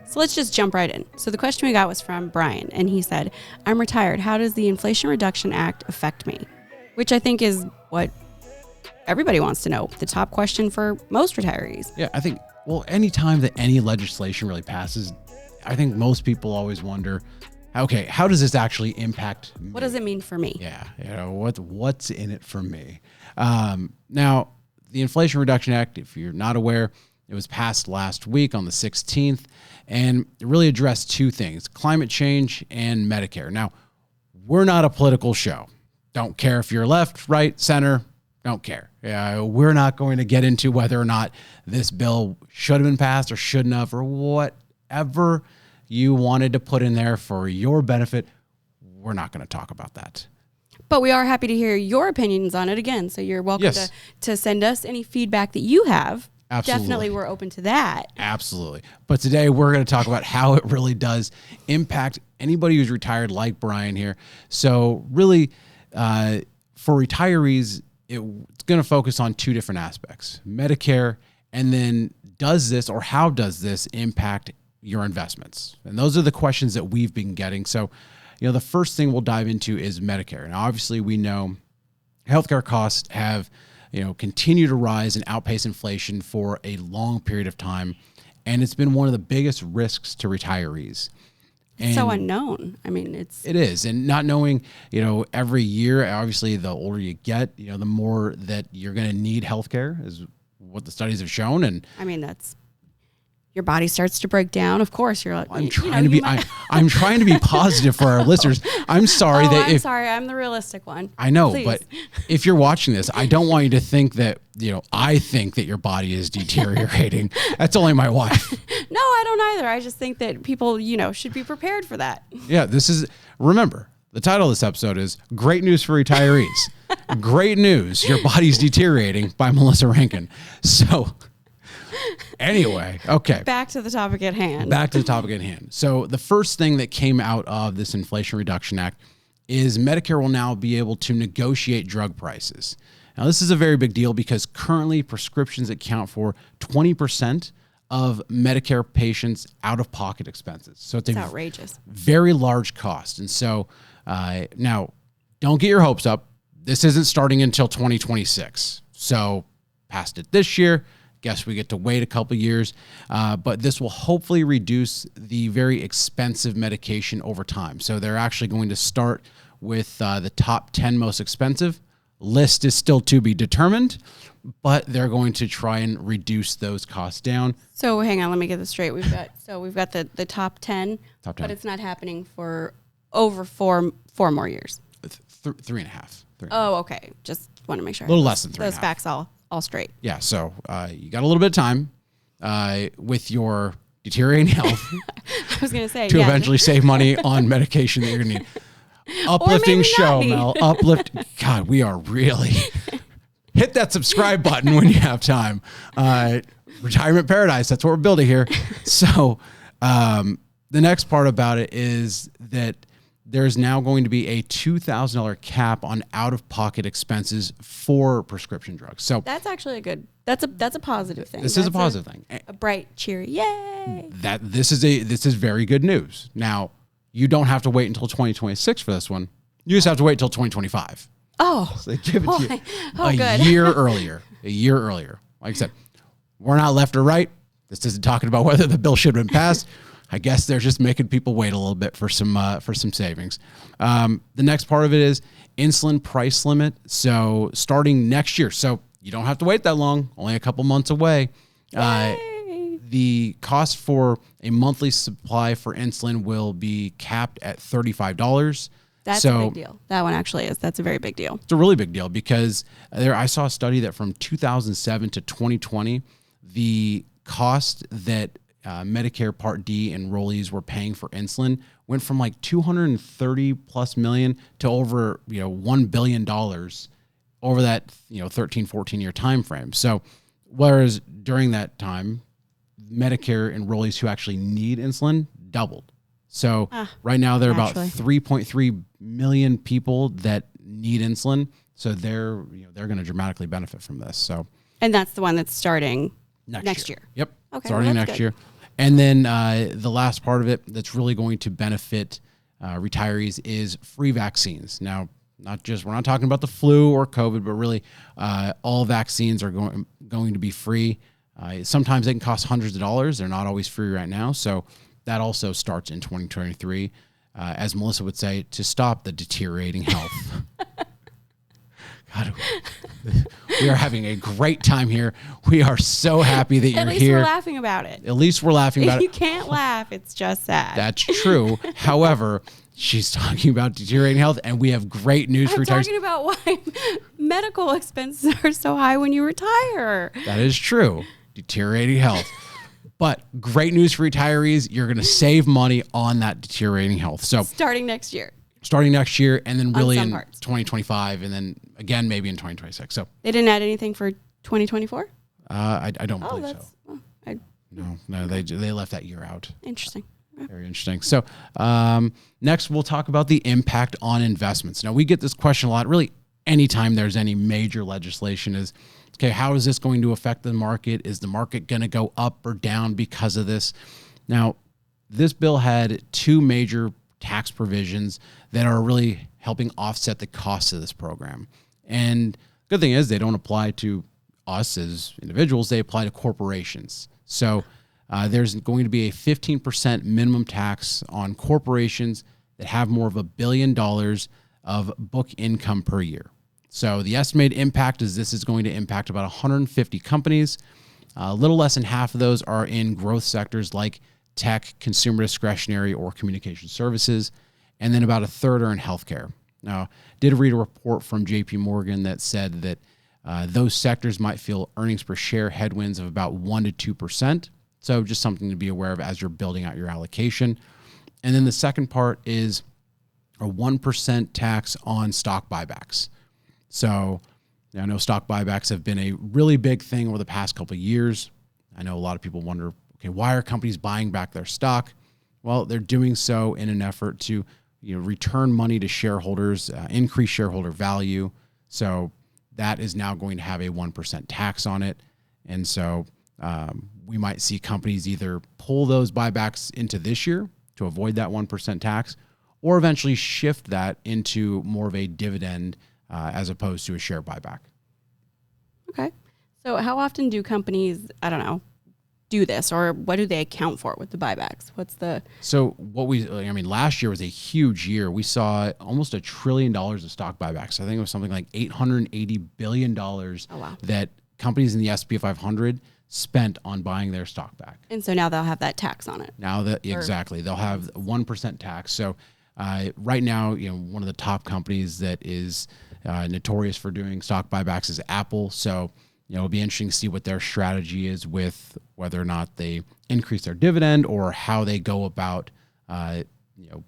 So let's just jump right in. So the question we got was from Brian, and he said, I'm retired. How does the Inflation Reduction Act affect me? Which I think is what everybody wants to know. The top question for most retirees. Yeah, I think, well, anytime that any legislation really passes, I think most people always wonder, okay, how does this actually impact me? What does it mean for me? Yeah, what's in it for me? Now, the Inflation Reduction Act, if you're not aware, it was passed last week on the 16th, and it really addressed two things, climate change and Medicare. Now, we're not a political show. Don't care if you're left, right, center, don't care. We're not going to get into whether or not this bill should have been passed or shouldn't have, or whatever you wanted to put in there for your benefit. We're not going to talk about that. But we are happy to hear your opinions on it again. So you're welcome to send us any feedback that you have. Absolutely. Definitely, we're open to that. Absolutely. But today we're going to talk about how it really does impact anybody who's retired like Brian here. So really, for retirees, it's going to focus on two different aspects, Medicare, and then how does this impact your investments? And those are the questions that we've been getting. So, the first thing we'll dive into is Medicare. Now, obviously, we know healthcare costs have continue to rise and outpace inflation for a long period of time. And it's been one of the biggest risks to retirees. It's so unknown. I mean, it is. And not knowing, every year, obviously, the older you get, the more that you're going to need healthcare is what the studies have shown. And I mean, your body starts to break down. Of course, you're like, I'm trying to be positive for our listeners. I'm sorry I'm the realistic one. I know, Please. But if you're watching this, I don't want you to think that, I think that your body is deteriorating. That's only my wife. No, I don't either. I just think that people, should be prepared for that. Yeah, remember, the title of this episode is Great News for Retirees. Great news, your body's deteriorating by Melissa Rankin. So anyway, okay. Back to the topic at hand. So the first thing that came out of this Inflation Reduction Act is Medicare will now be able to negotiate drug prices. Now, this is a very big deal because currently prescriptions account for 20% of Medicare patients' out-of-pocket expenses. So it's outrageous. Very large cost. And so now, don't get your hopes up. This isn't starting until 2026. So passed it this year. Guess we get to wait a couple years, but this will hopefully reduce the very expensive medication over time. So they're actually going to start with the top 10 most expensive. List is still to be determined, but they're going to try and reduce those costs down. So hang on, let me get this straight. We've got the top 10, but it's not happening for over four more years. 3.5. Oh, okay. Just want to make sure. A little less than 3.5. Those facts all straight. Yeah, so you got a little bit of time with your deteriorating health. I was going to say, to eventually save money on medication that you're going to need. Uplifting show, Mel. God, we are really... Hit that subscribe button when you have time. Retirement paradise, that's what we're building here. So the next part about it is that there's now going to be a $2,000 cap on out-of-pocket expenses for prescription drugs. So that's actually that's a positive thing. This is a positive thing. A bright, cheery, yay! This is very good news. Now, you don't have to wait until 2026 for this one. You just have to wait until 2025. Oh, so they give it to you good. year earlier. A year earlier. Like I said, we're not left or right. This isn't talking about whether the bill should have been passed. I guess they're just making people wait a little bit for some savings. The next part of it is insulin price limit. So starting next year, so you don't have to wait that long, only a couple months away. The cost for a monthly supply for insulin will be capped at $35. That's a big deal. That one actually is. That's a very big deal. It's a really big deal because I saw a study that from 2007 to 2020, the cost that Medicare Part D enrollees were paying for insulin went from like $230+ million to over $1 billion over that 13, 14 year time frame. So whereas during that time, Medicare enrollees who actually need insulin doubled. So right now there are about 3.3 million people that need insulin. So they're going to dramatically benefit from this. So and that's the one that's starting next year. Yep. Okay, starting next year. And then the last part of it that's really going to benefit retirees is free vaccines. Now, we're not talking about the flu or COVID, but really all vaccines are going to be free. Sometimes they can cost hundreds of dollars. They're not always free right now. So that also starts in 2023, as Melissa would say, to stop the deteriorating health. God, we are having a great time here. We are so happy that you're here. At least we're laughing about it. At least we're laughing about If it. you can't laugh, it's just sad. That's true. However, she's talking about deteriorating health, and we have great news for I'm retirees. talking about why medical expenses are so high when you retire. That is true. Deteriorating health. But great news for retirees, you're going to save money on that deteriorating health. So Starting next year. And then really in parts. 2025, and then again maybe in 2026. So They didn't add anything for 2024? I don't believe so. Oh, No, they left that year out. interesting. Very interesting. So next we'll talk about the impact on investments. Now we get this question a lot. Really, anytime there's any major legislation is, okay, how is this going to affect the market? Is the market going to go up or down because of this? Now, this bill had two major tax provisions that are really helping offset the costs of this program. And good thing is they don't apply to us as individuals. They apply to corporations. So there's going to be a 15% minimum tax on corporations that have more of $1 billion of book income per year. So the estimated impact is this is going to impact about 150 companies. A little less than half of those are in growth sectors like tech, consumer discretionary, or communication services. And then about a third are in healthcare. Now, did read a report from JP Morgan that said that those sectors might feel earnings per share headwinds of about 1% to 2%. So just something to be aware of as you're building out your allocation. And then the second part is a 1% tax on stock buybacks. So I know stock buybacks have been a really big thing over the past couple of years. I know a lot of people wonder, okay, why are companies buying back their stock? Well, they're doing so in an effort to return money to shareholders, increase shareholder value. So that is now going to have a 1% tax on it. And so we might see companies either pull those buybacks into this year to avoid that 1% tax, or eventually shift that into more of a dividend as opposed to a share buyback. Okay. So how often do companies, do this, or what do they account for with the buybacks? Last year was a huge year. We saw almost $1 trillion of stock buybacks. I think it was something like $880 billion that companies in the S&P 500 spent on buying their stock back. And so now they'll have that tax on it. Exactly. They'll have 1% tax. So right now, one of the top companies that is notorious for doing stock buybacks is Apple. So it'll be interesting to see what their strategy is with whether or not they increase their dividend or how they go about,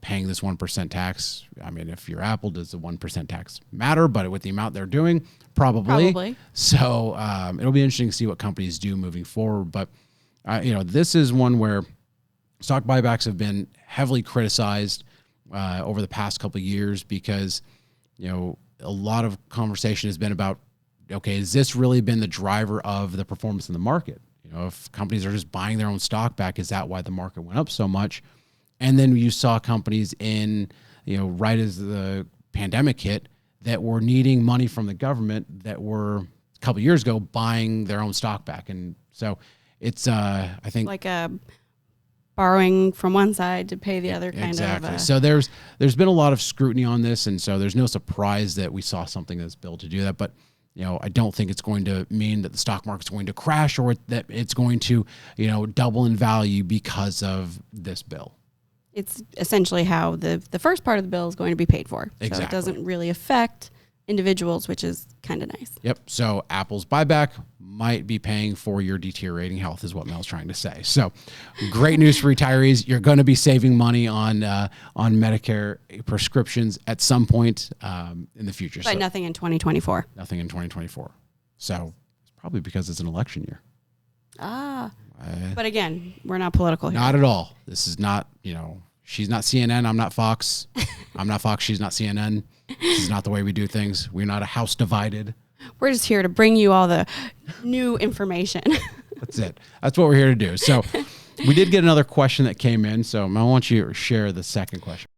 paying this 1% tax. I mean, if you're Apple, does the 1% tax matter? But with the amount they're doing, probably. So it'll be interesting to see what companies do moving forward. But, this is one where stock buybacks have been heavily criticized over the past couple of years because, a lot of conversation has been about, okay, has this really been the driver of the performance in the market? If companies are just buying their own stock back, is that why the market went up so much? And then you saw companies right as the pandemic hit that were needing money from the government that were a couple of years ago buying their own stock back. And so it's, I think, like a borrowing from one side to pay the other kind of. Exactly. So there's been a lot of scrutiny on this. And so there's no surprise that we saw something that's built to do that. But I don't think it's going to mean that the stock market's going to crash or that it's going to, double in value because of this bill. It's essentially how the first part of the bill is going to be paid for. Exactly. So it doesn't really affect individuals, which is kind of nice. Yep. So Apple's buyback might be paying for your deteriorating health is what Mel's trying to say. So great news for retirees. You're going to be saving money on Medicare prescriptions at some point in the future. But nothing in 2024. Nothing in 2024. So it's probably because it's an election year. But again, we're not political here. Not at all. This is not, she's not CNN. I'm not Fox. I'm not Fox. She's not CNN. This is not the way we do things. We're not a house divided. We're just here to bring you all the new information. That's it. That's what we're here to do. So We did get another question that came in, so I want you to share the second question.